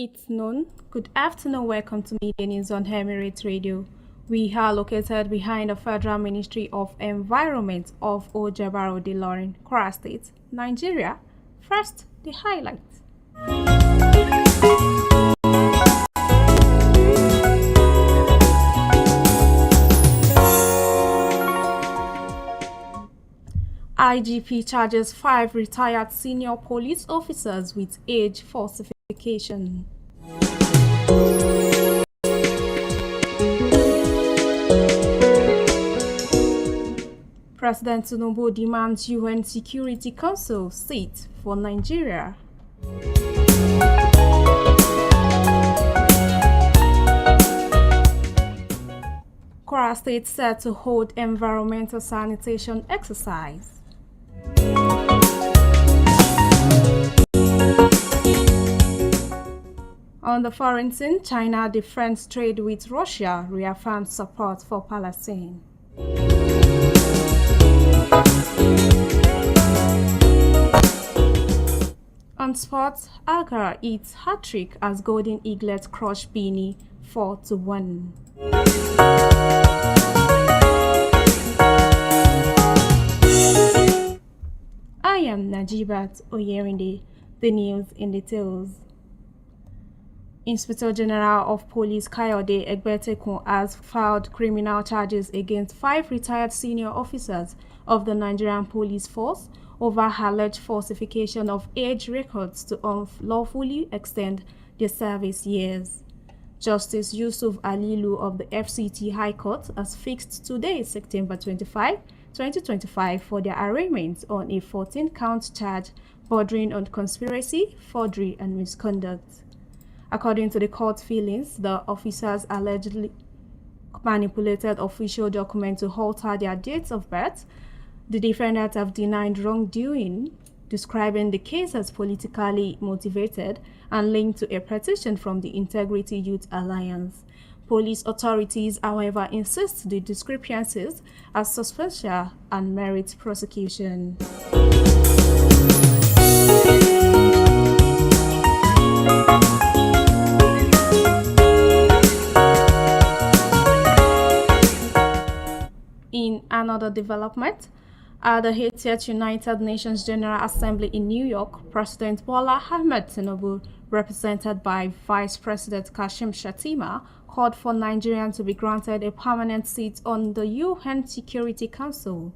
It's noon. Good afternoon. Welcome to Media News on Emirate Radio. We are located behind the Federal Ministry of Environment of Ojebaro de Lorin, Kwara State, Nigeria. First, the highlights. IGP charges 5 retired senior police officers with age falsification. President Tinubu demands UN Security Council seat for Nigeria. Kwara State set to hold environmental sanitation exercise. On the foreign scene, China defends trade with Russia, reaffirms support for Palestine. On sports, Agra eats hat-trick as Golden Eaglet crush Benin 4-1. I am Najeebat Oyerinde. The news in details. Inspector General of Police Kayode Egbetekun has filed criminal charges against 5 retired senior officers of the Nigerian Police Force over alleged falsification of age records to unlawfully extend their service years. Justice Yusuf Alilu of the FCT High Court has fixed today, September 25, 2025, for their arraignment on a 14-count charge bordering on conspiracy, forgery, and misconduct. According to the court filings, the officers allegedly manipulated official documents to alter their dates of birth. The defendants have denied wrongdoing, describing the case as politically motivated and linked to a petition from the Integrity Youth Alliance. Police authorities, however, insist the discrepancies are substantial and merit prosecution. In another development, at the 80th United Nations General Assembly in New York, President Bola Ahmed Tinubu, represented by Vice President Kashim Shettima, called for Nigeria to be granted a permanent seat on the UN Security Council.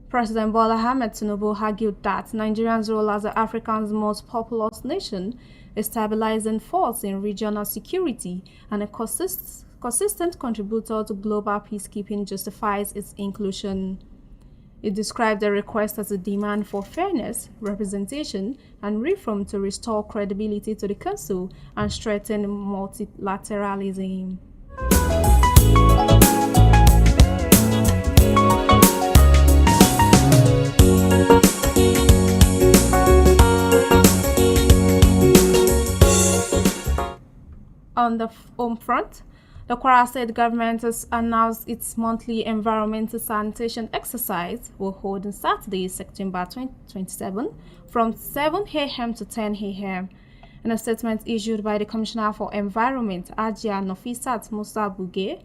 President Bola Ahmed Tinubu argued that Nigeria's role as Africa's most populous nation, a stabilizing force in regional security, and a consistent contributor to global peacekeeping justifies its inclusion. It described the request as a demand for fairness, representation, and reform to restore credibility to the Council and strengthen multilateralism. On the home front, the Kwara State government has announced its monthly environmental sanitation exercise will hold on Saturday, September 27, from 7 a.m. to 10 a.m. In a statement issued by the Commissioner for Environment, Ajia Nofisat Musa Buge,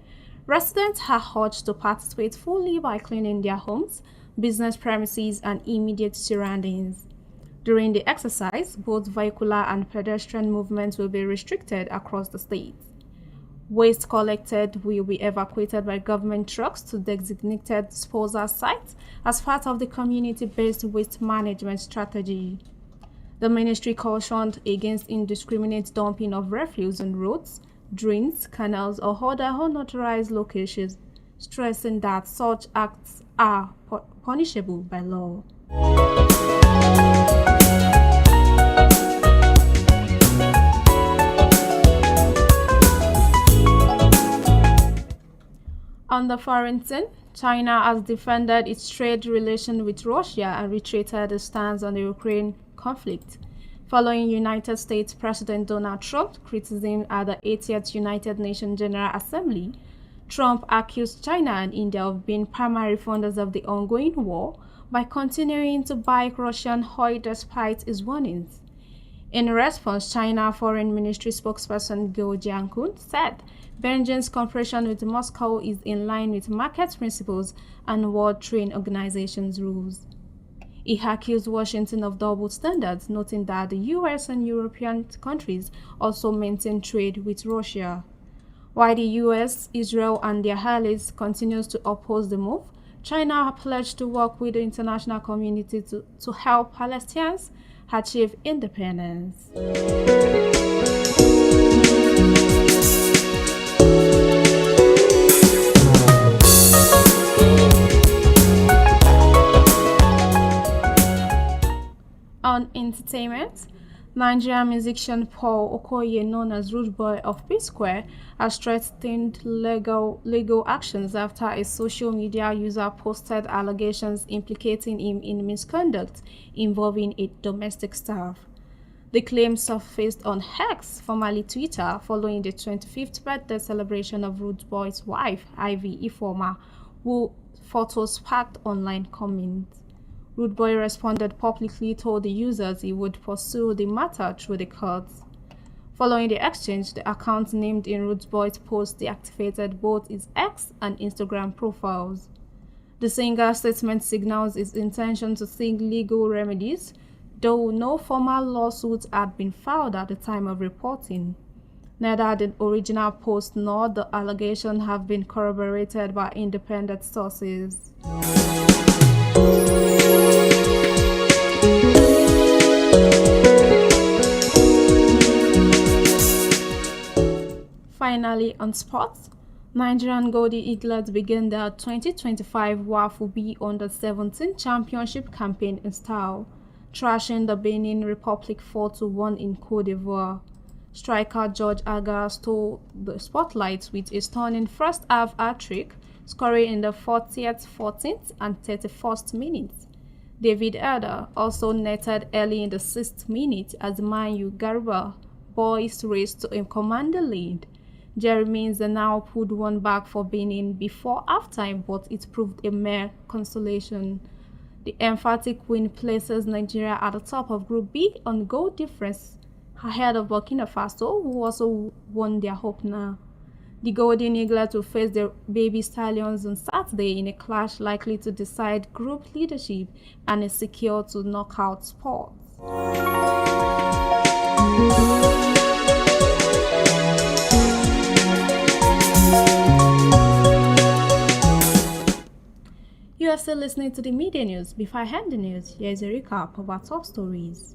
residents are urged to participate fully by cleaning their homes, business premises, and immediate surroundings. During the exercise, both vehicular and pedestrian movements will be restricted across the state. Waste collected will be evacuated by government trucks to designated disposal sites as part of the community-based waste management strategy. The ministry cautioned against indiscriminate dumping of refuse on roads, drains, canals, or other unauthorized locations, stressing that such acts are punishable by law. On the foreign scene, China has defended its trade relation with Russia and reiterated its stance on the Ukraine conflict. Following United States President Donald Trump's criticism at the 80th United Nations General Assembly, Trump accused China and India of being primary funders of the ongoing war by continuing to buy Russian oil despite his warnings. In response, China Foreign Ministry spokesperson Guo Jiankun said Beijing's cooperation with Moscow is in line with market principles and World Trade Organization's rules. He accused Washington of double standards, noting that the US and European countries also maintain trade with Russia. While the US, Israel, and their allies continues to oppose the move, China pledged to work with the international community to help Palestinians achieve independence. On entertainment, Nigerian musician Paul Okoye, known as Rude Boy of P-Square, has threatened legal actions after a social media user posted allegations implicating him in misconduct involving a domestic staff. The claims surfaced on X, formerly Twitter, following the 25th birthday celebration of Rude Boy's wife, Ivy Ifoma, whose photos sparked online comments. Rude Boy responded publicly, told the users he would pursue the matter through the courts. Following the exchange, the account named in Rude Boy's post deactivated both his X and Instagram profiles. The singer's statement signals his intention to seek legal remedies, though no formal lawsuit had been filed at the time of reporting. Neither the original post nor the allegation have been corroborated by independent sources. Finally, on sports, Nigerian Golden Eagles began their 2025 WAFU B Under-17 Championship campaign in style, thrashing the Benin Republic 4-1 in Côte d'Ivoire. Striker George Aga stole the spotlight with a stunning first-half hat-trick, scoring in the 40th, 14th, and 31st minutes. David Eder also netted early in the 6th minute as Man U Garba boys raced to a commanding lead. Jeremy now pulled one back for Benin before halftime, but it proved a mere consolation. The emphatic win places Nigeria at the top of Group B on goal difference, ahead of Burkina Faso, who also won their opener. The Golden Eagles will face the Baby Stallions on Saturday in a clash likely to decide group leadership and is secure to knockout spots. You are still listening to the media news. Before I hand the news, here is a recap of our top stories.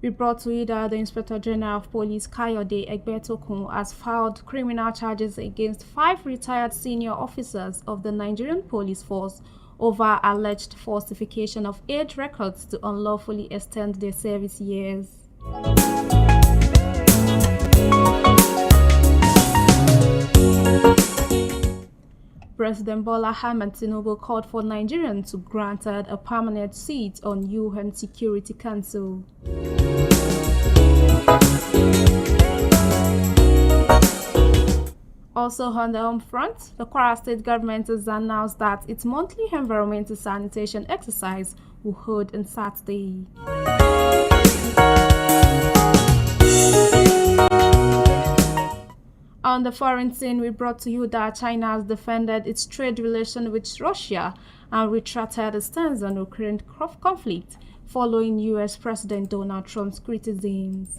We brought to you that the Inspector General of Police Kayode Egbetokun has filed criminal charges against 5 retired senior officers of the Nigerian Police Force over alleged falsification of age records to unlawfully extend their service years. President Bola Ahmed Tinubu called for Nigerians to granted a permanent seat on UN Security Council. Also on the home front, the Kwara State government has announced that its monthly environmental sanitation exercise will hold on Saturday. On the foreign scene, we brought to you that China has defended its trade relation with Russia and retracted its stance on Ukraine conflict following US President Donald Trump's criticisms.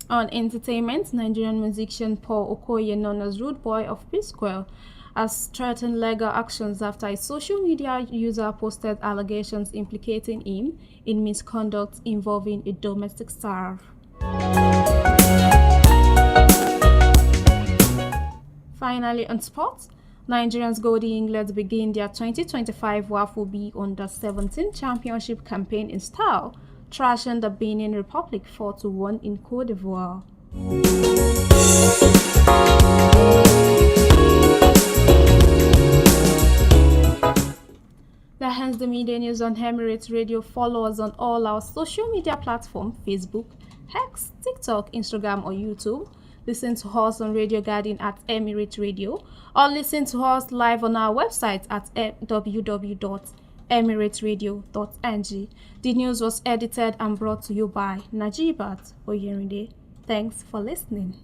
On entertainment, Nigerian musician Paul Okoye, known as Rude Boy of P-Square, has threatened legal actions after a social media user posted allegations implicating him in misconduct involving a domestic staff. Finally, on sports, Nigerians Golden Eagles begin their 2025 WAFU B Under-17 Championship campaign in style, thrashing the Benin Republic 4-1 in Côte d'Ivoire. That ends the media news on Emirate Radio. Follow us on all our social media platforms: Facebook, X, TikTok, Instagram, or YouTube. listen to us on Radio Garden at Emirate Radio, or listen to us live on our website at www.emirateradio.ng. The news was edited and brought to you by Najeebat Oyerinde. Thanks for listening.